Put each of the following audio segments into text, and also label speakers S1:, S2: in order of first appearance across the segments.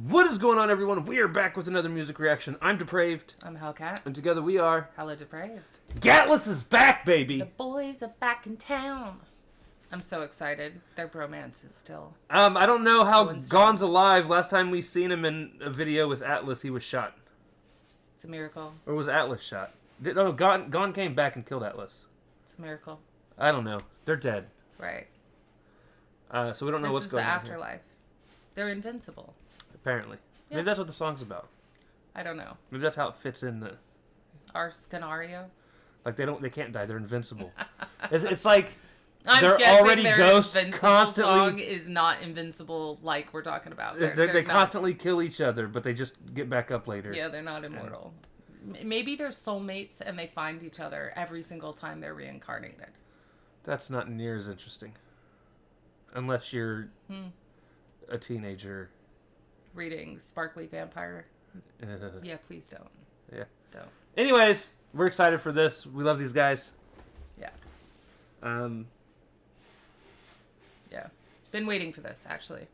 S1: What is going on, everyone? We are back with another music reaction. I'm Depraved.
S2: I'm Hellcat.
S1: And together we are...
S2: HellaDepraved.
S1: Gawne Atlus is back, baby!
S2: The boys are back in town. I'm so excited. Their bromance is still...
S1: I don't know how Gawne's alive. Last time we seen him in a video with Atlus, he was shot.
S2: It's a miracle.
S1: Or was Atlus shot? No, Gawne came back and killed Atlus.
S2: It's a miracle.
S1: I don't know. They're dead.
S2: Right.
S1: So we don't know what's going on.
S2: This is the afterlife. They're invincible.
S1: Apparently.
S2: Yeah.
S1: Maybe that's what the song's about.
S2: I don't know.
S1: Maybe that's how it fits in the...
S2: Our scenario?
S1: Like, they can't die. They're invincible. it's like...
S2: I'm
S1: they're already
S2: their
S1: ghosts
S2: constantly... song is not invincible like we're talking about.
S1: They constantly kill each other, but they just get back up later.
S2: Yeah, they're not immortal. Maybe they're soulmates and they find each other every single time they're reincarnated.
S1: That's not near as interesting. Unless you're a teenager.
S2: Reading Sparkly Vampire. Yeah, please don't.
S1: Yeah.
S2: Don't.
S1: Anyways, we're excited for this. We love these guys.
S2: Yeah.
S1: Yeah.
S2: Been waiting for this, actually.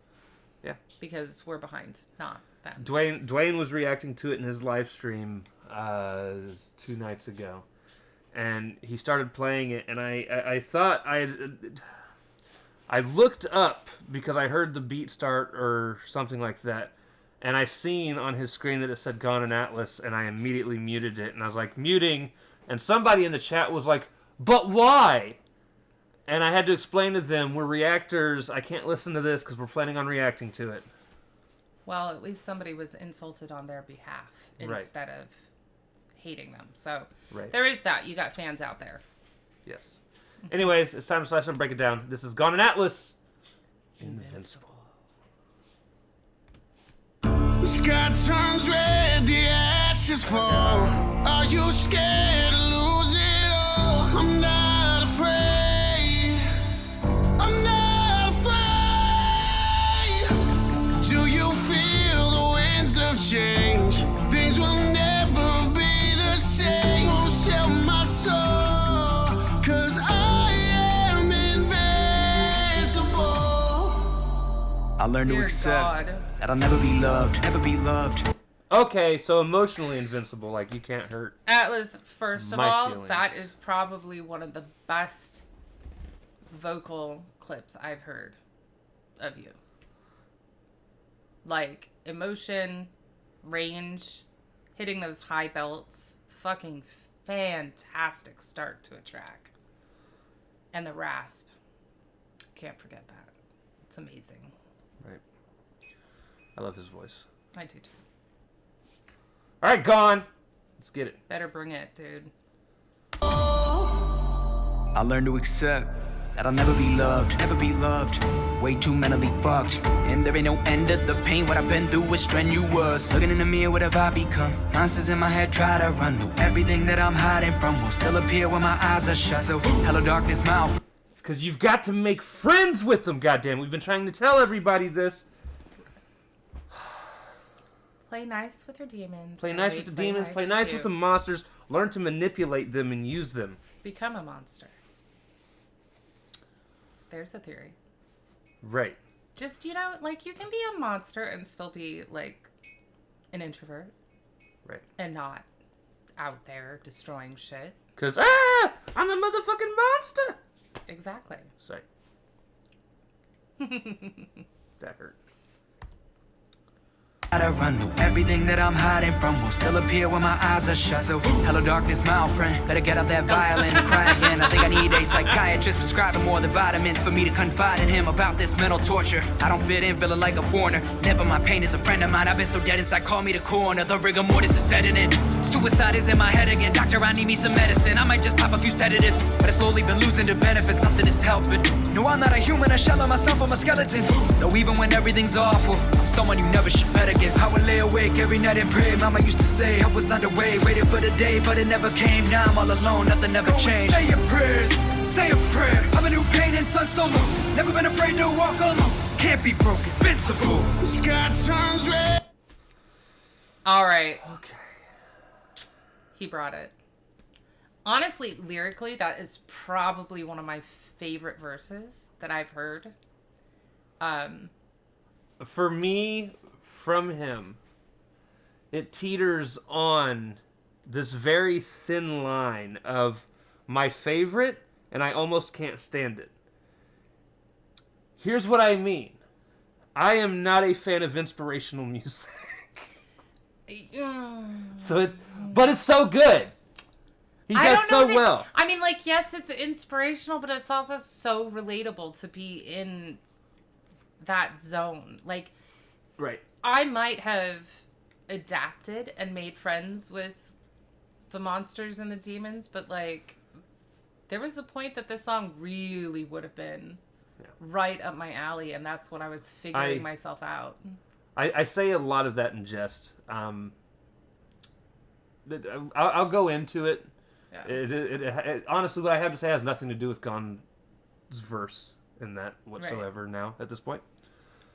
S1: Yeah.
S2: Because we're behind. Not them.
S1: Dwayne was reacting to it in his live stream 2 nights ago. And he started playing it, and I thought I looked up because I heard the beat start or something like that, and I seen on his screen that it said Gawne Atlus, and I immediately muted it, and I was like, muting, and somebody in the chat was like, but why? And I had to explain to them, we're reactors, I can't listen to this because we're planning on reacting to it.
S2: Well, at least somebody was insulted on their behalf instead of hating them. So there is that. You got fans out there.
S1: Yes. Anyways, it's time to slash and break it down. This is Gawne Atlus. Invincible.
S3: The sky turns red, the ashes fall. Are you scared to lose it all? I'm not afraid. I'm not afraid. Do you feel the winds of change? Things will never be the same. Won't sell my soul, 'cause
S4: I learned to accept that I'll never be loved, never be loved.
S1: Okay, so emotionally invincible, like you can't hurt.
S2: Atlus, first of
S1: my
S2: all,
S1: feelings.
S2: that is probably one of the best vocal clips I've heard of you. Like, emotion, range, hitting those high belts, fucking fantastic start to a track. And the rasp, can't forget that. It's amazing.
S1: Right. I love his voice.
S2: I do too.
S1: Alright, Gawne. Let's get it.
S2: Better bring it, dude.
S4: I learned to accept that I'll never be loved, never be loved. Way too mentally fucked, and there ain't no end to the pain. What I've been through is strenuous. Looking in the mirror, what have I become? Monsters in my head try to run through everything that I'm hiding from will still appear when my eyes are shut. So hello darkness, mouth.
S1: Because you've got to make friends with them, goddamn. We've been trying to tell everybody this.
S2: Play nice with your demons.
S1: Play nice with the demons. Play nice with the monsters. Learn to manipulate them and use them.
S2: Become a monster. There's a theory.
S1: Right.
S2: Just, you know, like, you can be a monster and still be, like, an introvert.
S1: Right.
S2: And not out there destroying shit.
S1: Because, I'm a motherfucking monster.
S2: Exactly.
S1: Sorry. That hurt.
S4: I run through everything that I'm hiding from will still appear when my eyes are shut. So hello darkness, my old friend. Better get out that violin and cry again. I think I need a psychiatrist prescribing more than vitamins for me to confide in him about this mental torture. I don't fit in, feeling like a foreigner. Never my pain is a friend of mine. I've been so dead inside, call me the coroner. The rigor mortis is setting in. Suicide is in my head again. Doctor, I need me some medicine. I might just pop a few sedatives, but I've slowly been losing the benefits. Nothing is helping. No, I'm not a human, a shell of myself, I'm a skeleton. Though even when everything's awful, I'm someone you never should bet against. I would lay awake every night and pray. Mama used to say I was underway, waiting for the day, but it never came. Now I'm all alone, nothing ever changed. Say your prayers, say a prayer. I'm a new pain and sung solo. Never been afraid to walk alone. Can't be broken, invincible.
S3: the sky turns red.
S2: All right.
S1: Okay.
S2: He brought it. Honestly, lyrically, that is probably one of my favorite verses that I've heard.
S1: For me, from him, it teeters on this very thin line of my favorite and I almost can't stand it. Here's what I mean. I am not a fan of inspirational music. But it's so good. He does so well.
S2: I mean, like, yes, it's inspirational, but it's also so relatable to be in that zone. Like,
S1: right.
S2: I might have adapted and made friends with the monsters and the demons, but, like, there was a point that this song really would have been right up my alley, and that's when I was figuring myself out.
S1: I say a lot of that in jest. I'll go into it. Yeah. It honestly, what I have to say has nothing to do with Gawne's verse in that whatsoever now at this point.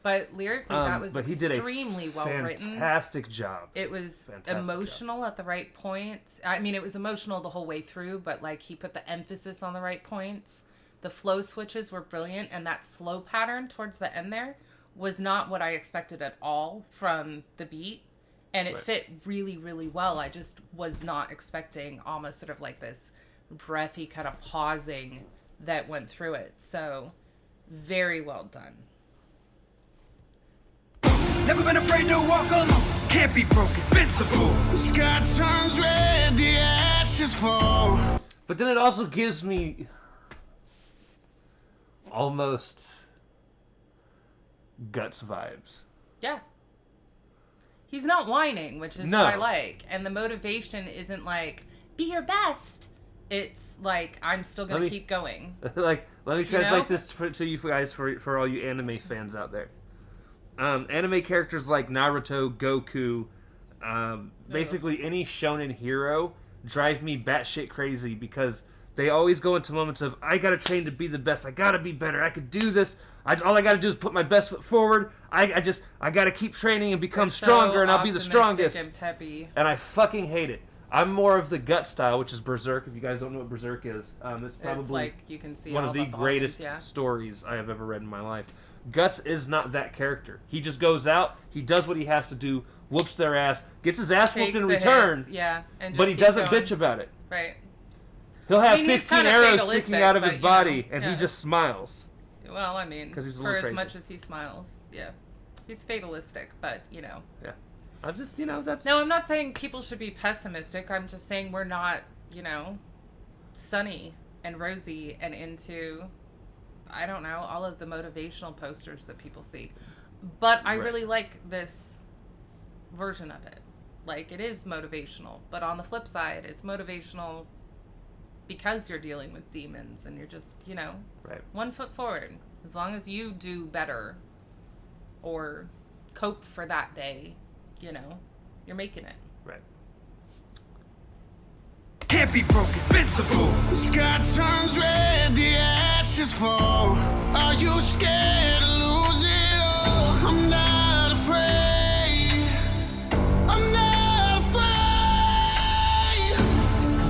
S2: But lyrically, that was extremely well written.
S1: Fantastic job.
S2: It was emotional at the right point. I mean, it was emotional the whole way through, but like he put the emphasis on the right points. The flow switches were brilliant, and that slow pattern towards the end there was not what I expected at all from the beat. And it fit really, really well. I just was not expecting almost sort of like this breathy kind of pausing that went through it. So, very well done.
S4: Never been afraid to walk alone. Can't be broken. Invincible.
S3: The sky turns red, the ashes fall.
S1: But then it also gives me almost Guts vibes.
S2: Yeah. He's not whining, which is what I like. And the motivation isn't like, be your best. It's like, I'm still going to keep going.
S1: Let me translate this to you guys, for all you anime fans out there. Anime characters like Naruto, Goku, basically any shonen hero drive me batshit crazy because they always go into moments of, I gotta train to be the best, I gotta be better, I could do this, all I gotta do is put my best foot forward, I gotta keep training and become stronger and I'll be the strongest.
S2: And peppy.
S1: And I fucking hate it. I'm more of the gut style, which is Berserk. If you guys don't know what Berserk is, it's probably
S2: like, you can see
S1: one of the greatest stories I have ever read in my life. Guts is not that character. He just goes out, he does what he has to do, whoops their ass, gets his ass whooped in return, but he doesn't bitch about it.
S2: Right.
S1: He'll have 15 arrows sticking out of his body, and he just smiles.
S2: Well, I mean,
S1: he's
S2: for as much as he smiles, he's fatalistic, but, Yeah.
S1: I just, that's...
S2: No, I'm not saying people should be pessimistic. I'm just saying we're not, sunny and rosy and into, I don't know, all of the motivational posters that people see. But I really like this version of it. Like, it is motivational. But on the flip side, it's motivational because you're dealing with demons and you're just, 1 foot forward. As long as you do better or cope for that day, you're making it.
S1: Right.
S4: Can't be broken. Invincible.
S3: The sky turns red, the ashes fall. Are you scared to lose it all? I'm not afraid. I'm not afraid.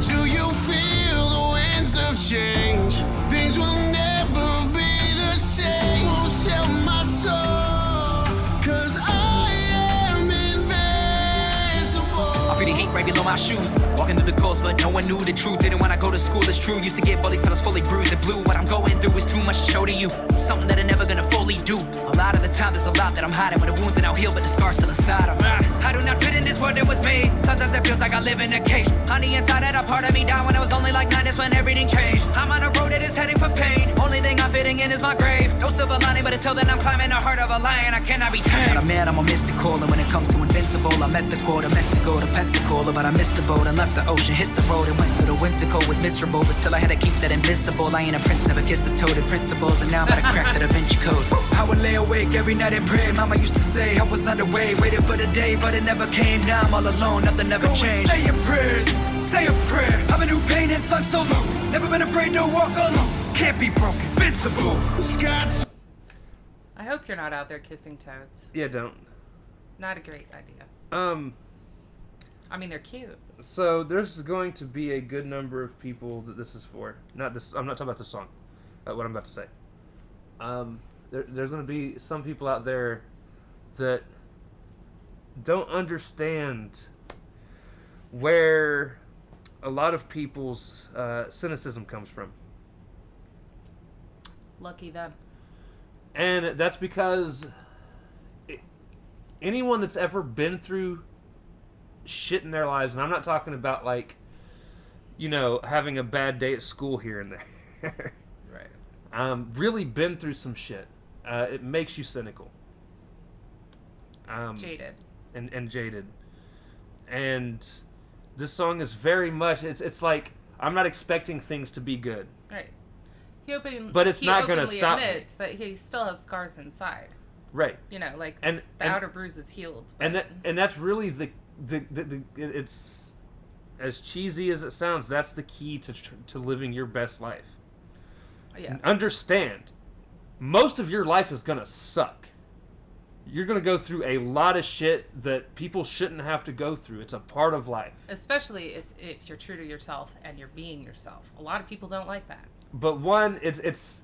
S3: Do you feel the winds of change? Things will never be the same. Won't sell my soul, 'cause I am invincible.
S4: I feel the heat right below my shoes. Walking through the coast, but no one knew the truth. Didn't want to go to school, it's true. Used to get bullied till I was fully bruised and blue. What I'm going through is too much to show to you. Something that I'm never gonna fully do. A lot of the time, there's a lot that I'm hiding. When the wounds are now healed, but the scars still inside of me. I do not fit in this world that was made. Sometimes it feels like I live in a cage. On the inside, that a part of me died when I was only like 9. That's when everything changed. I'm on a road that is heading for pain. Only thing I'm fitting in is my grave. No silver lining, but until then, I'm climbing the heart of a lion. I cannot be tamed. But I'm mad, I'm a mystical. And when it comes to invincible, I met the quota, meant to go to Pensacola, but I missed the boat and left the ocean, hit the road and went through the winter cold. Was miserable, but still I had to keep that invincible. I ain't a prince, never kissed a toad in principles, and now I'm about to crack that Da Vinci code. I would lay awake every night and pray. Mama used to say I was underway, waited for the day, but it never came. Now I'm all alone, nothing ever changed. Say your prayers, say a prayer. Have a new pain and sung so long. Never been afraid to walk alone. Can't be broken, invincible.
S2: I hope you're not out there kissing toads.
S1: Yeah, don't.
S2: Not a great idea. I mean, they're cute.
S1: So there's going to be a good number of people that this is for. Not this. I'm not talking about the song. What I'm about to say. There's going to be some people out there that don't understand where a lot of people's cynicism comes from.
S2: Lucky them.
S1: And that's because anyone that's ever been through shit in their lives, and I'm not talking about, like, you know, having a bad day at school here and there.
S2: Right.
S1: Really been through some shit. It makes you cynical.
S2: Jaded.
S1: And jaded. And this song is very much, it's like, I'm not expecting things to be good.
S2: Right.
S1: But it's not going to stop me.
S2: He admits that he still has scars inside.
S1: Right.
S2: You know, like,
S1: and
S2: the outer bruise is healed.
S1: But... And that's really the it's, as cheesy as it sounds, that's the key to living your best life.
S2: Yeah.
S1: Understand, most of your life is going to suck. You're going to go through a lot of shit that people shouldn't have to go through. It's a part of life.
S2: Especially if you're true to yourself and you're being yourself. A lot of people don't like that.
S1: But one, it's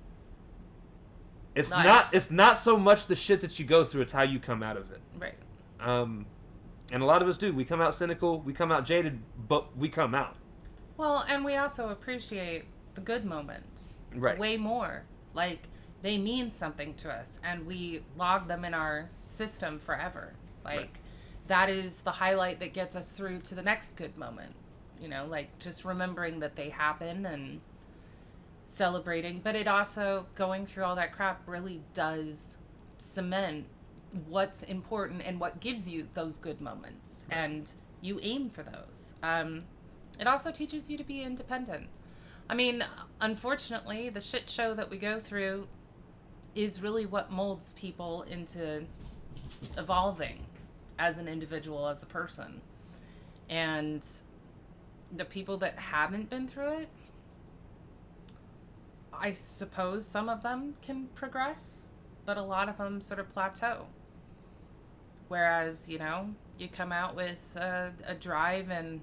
S1: not so much the shit that you go through, it's how you come out of it.
S2: Right.
S1: And a lot of us do. We come out cynical, we come out jaded, but we come out.
S2: Well, and we also appreciate the good moments.
S1: Right.
S2: Way more. Like, they mean something to us, and we log them in our system forever. Like, right. That is the highlight that gets us through to the next good moment. You know, like, just remembering that they happen and celebrating. But it also, going through all that crap really does cement what's important and what gives you those good moments. Right. And you aim for those. It also teaches you to be independent. I mean, unfortunately, the shit show that we go through is really what molds people into evolving as an individual, as a person. And the people that haven't been through it, I suppose some of them can progress, but a lot of them sort of plateau. Whereas, you know, you come out with a drive and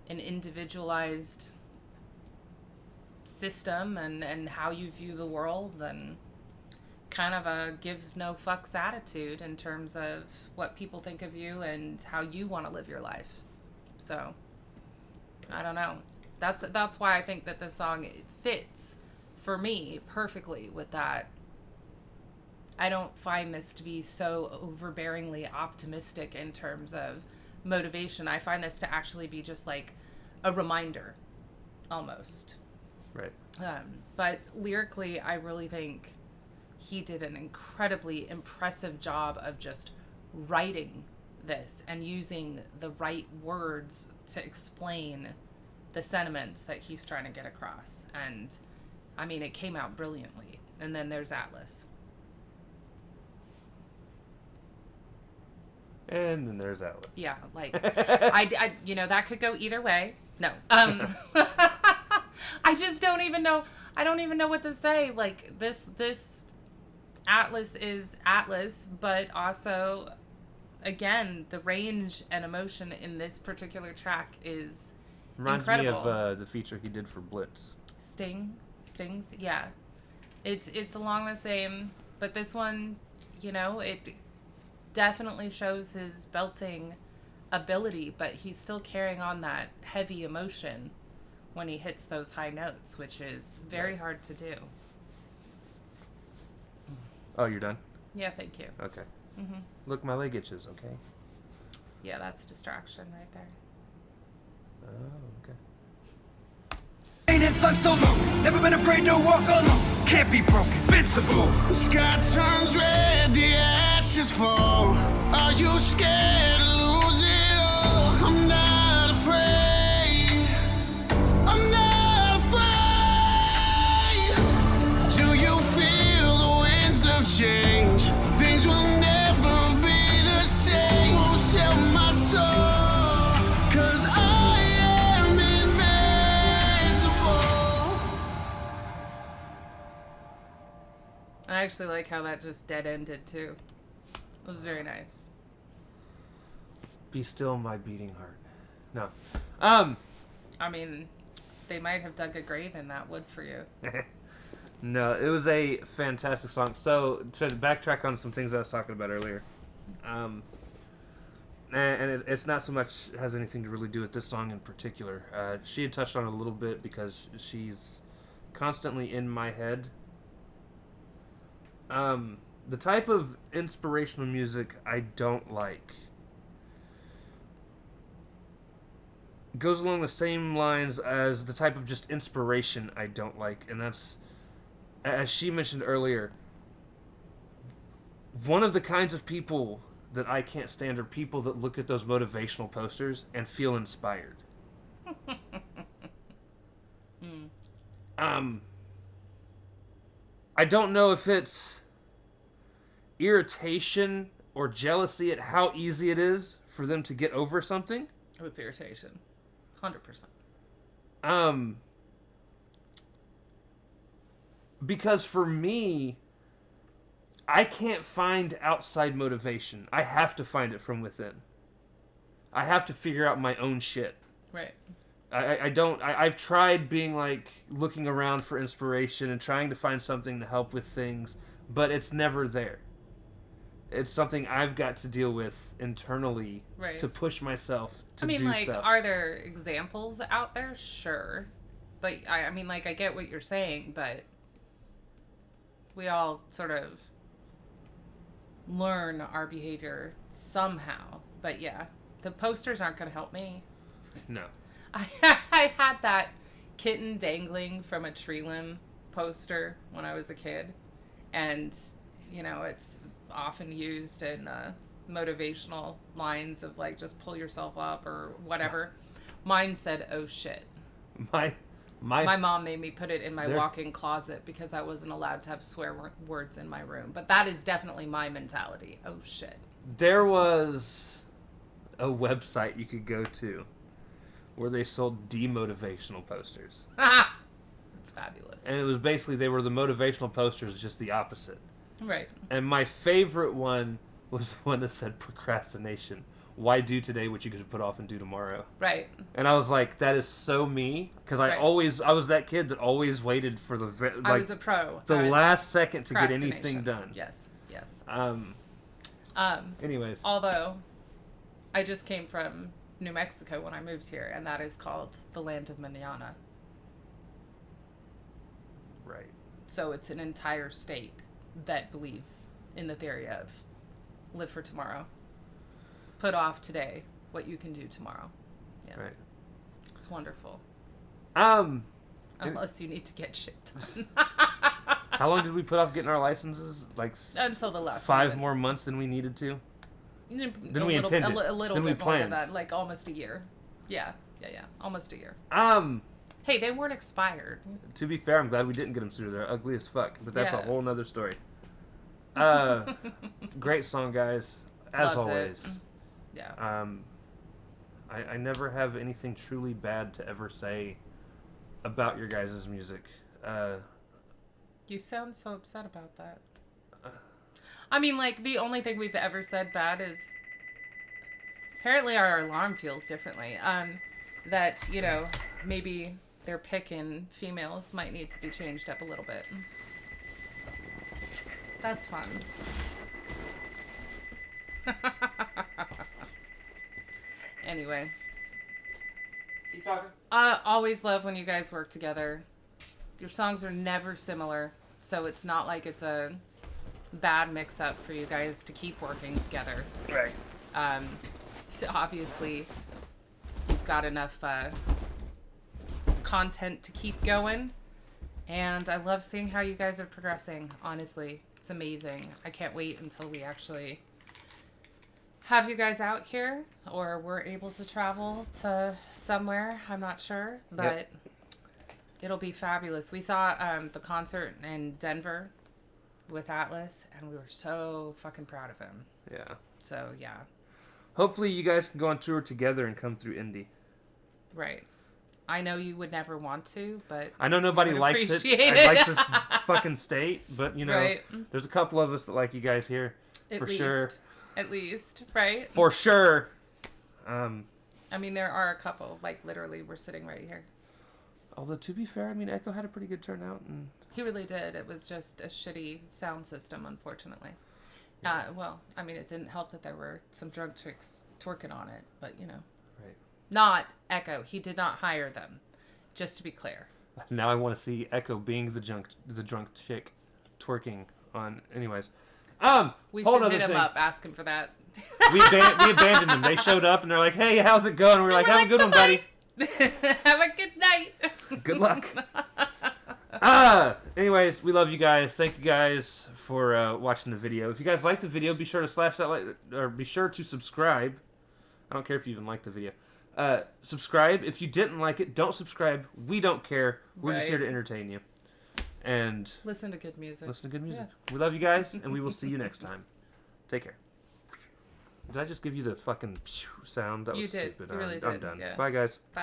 S2: an individualized system and how you view the world, and kind of a gives no fucks attitude in terms of what people think of you and how you want to live your life. So, I don't know. That's why I think that this song fits, for me, perfectly with that. I don't find this to be so overbearingly optimistic in terms of motivation. I find this to actually be just like a reminder, almost.
S1: Right.
S2: But lyrically, I really think he did an incredibly impressive job of just writing this and using the right words to explain the sentiments that he's trying to get across. And, I mean, it came out brilliantly. And then there's Atlus.
S1: And then there's Atlus.
S2: Yeah, like, I, you know, that could go either way. No. I just don't even know. I don't even know what to say. Like, this Atlus is Atlus, but also, again, the range and emotion in this particular track is incredible.
S1: Reminds me of the feature he did for Blitz.
S2: Stings, yeah. It's along the same, but this one, you know, it definitely shows his belting ability, but he's still carrying on that heavy emotion when he hits those high notes, which is very hard to do.
S1: Oh, you're done?
S2: Yeah, thank you.
S1: Okay.
S2: Mm-hmm.
S1: Look, my leg itches, okay?
S2: Yeah, that's distraction right there.
S1: Oh, okay.
S4: Ain't it sucked so long? Never been afraid to walk alone. Can't be broken, invincible.
S3: The sky turns red, the ashes fall. Are you scared to lose it all? I'm not afraid. I'm not afraid. Do you feel the winds of change? Things will never be the same. Won't sell my soul, 'cause I am invincible.
S2: I actually like how that just dead ended too. It was very nice.
S1: Be still, my beating heart. No.
S2: I mean, they might have dug a grave in that wood for you.
S1: No, it was a fantastic song. So, to backtrack on some things I was talking about earlier. And it's not so much has anything to really do with this song in particular. She had touched on it a little bit because she's constantly in my head. The type of inspirational music I don't like goes along the same lines as the type of just inspiration I don't like, and that's, as she mentioned earlier, one of the kinds of people that I can't stand are people that look at those motivational posters and feel inspired. I don't know if it's irritation or jealousy at how easy it is for them to get over something.
S2: Oh, it's irritation. 100%.
S1: Because for me, I can't find outside motivation. I have to find it from within. I have to figure out my own shit.
S2: Right.
S1: I've tried being like looking around for inspiration and trying to find something to help with things, but it's never there. It's something I've got to deal with internally to push myself to do stuff.
S2: Are there examples out there? Sure. But, I mean, like, I get what you're saying, but we all sort of learn our behavior somehow. But, yeah, the posters aren't going to help me.
S1: No.
S2: I had that kitten dangling from a tree limb poster when I was a kid. And, you know, it's often used in motivational lines of like just pull yourself up or whatever. Mine said, "Oh shit." My mom made me put it in my walk-in closet because I wasn't allowed to have swear words in my room. But that is definitely my mentality. Oh shit.
S1: There was a website you could go to where they sold demotivational posters.
S2: It's fabulous.
S1: And it was basically, they were the motivational posters, just the opposite.
S2: Right.
S1: And my favorite one was the one that said procrastination. Why do today what you could put off and do tomorrow?
S2: Right.
S1: And I was like, that is so me. Because I was that kid that always waited for
S2: I was a pro.
S1: The last second to get anything done.
S2: Yes.
S1: Anyways.
S2: Although, I just came from New Mexico when I moved here, and that is called the land of mañana.
S1: Right.
S2: So it's an entire state that believes in the theory of live for tomorrow. Put off today what you can do tomorrow. Yeah.
S1: Right.
S2: It's wonderful. Unless you need to get shit done.
S1: How long did we put off getting our licenses? Like
S2: until the last
S1: 5 more months than we needed to?
S2: Than
S1: we intended.
S2: A little
S1: than
S2: bit
S1: we
S2: more
S1: planned.
S2: than that. Like almost a year. Yeah. Almost a year.
S1: Hey,
S2: they weren't expired.
S1: To be fair, I'm glad we didn't get them through. They're ugly as fuck, but that's a whole nother story. Great song, guys. As
S2: Loved
S1: always.
S2: it. Yeah.
S1: I never have anything truly bad to ever say about your guys' music.
S2: You sound so upset about that. I mean, like, the only thing we've ever said bad is apparently our alarm feels differently. That, you know, maybe their pick in females might need to be changed up a little bit. That's fun. Anyway.
S1: Keep talking.
S2: I always love when you guys work together. Your songs are never similar, so it's not like it's a bad mix-up for you guys to keep working together.
S1: Right.
S2: Obviously, you've got enough content to keep going, and I love seeing how you guys are progressing, honestly. It's amazing. I can't wait until we actually have you guys out here, or we're able to travel to somewhere. I'm not sure, but it'll be fabulous. We saw the concert in Denver with Atlus, and we were so fucking proud of him.
S1: Yeah.
S2: So, yeah.
S1: Hopefully you guys can go on tour together and come through Indy.
S2: Right. I know you would never want to, but
S1: I know nobody likes it. Likes this fucking state, but, you know, there's a couple of us that like you guys here. For sure.
S2: At least, right?
S1: For sure.
S2: I mean, there are a couple. Like, literally, we're sitting right here.
S1: Although, to be fair, I mean, Echo had a pretty good turnout. And
S2: he really did. It was just a shitty sound system, unfortunately. Well, I mean, it didn't help that there were some drunk chicks twerking on it, but you know.
S1: Right.
S2: Not Echo. He did not hire them. Just to be clear.
S1: Now I want to see Echo being the drunk chick twerking on. Anyways,
S2: We
S1: whole
S2: should
S1: other
S2: hit him
S1: thing.
S2: up, ask him for that.
S1: We abandoned them. They showed up and they're like, "Hey, how's it going?" And we're like, "Have a good one, buddy.
S2: Have a good night.
S1: Good luck." Anyways, we love you guys. Thank you guys for watching the video. If you guys like the video, be sure to slash that like, or be sure to subscribe. I don't care if you even like the video. Subscribe. If you didn't like it, don't subscribe. We don't care. We're just here to entertain you. And
S2: Listen to good music.
S1: Yeah. We love you guys, and we will see you next time. Take care. Did I just give you the fucking sound? That was
S2: You did.
S1: stupid.
S2: You really
S1: I'm
S2: did.
S1: done.
S2: Yeah.
S1: Bye, guys.
S2: Bye.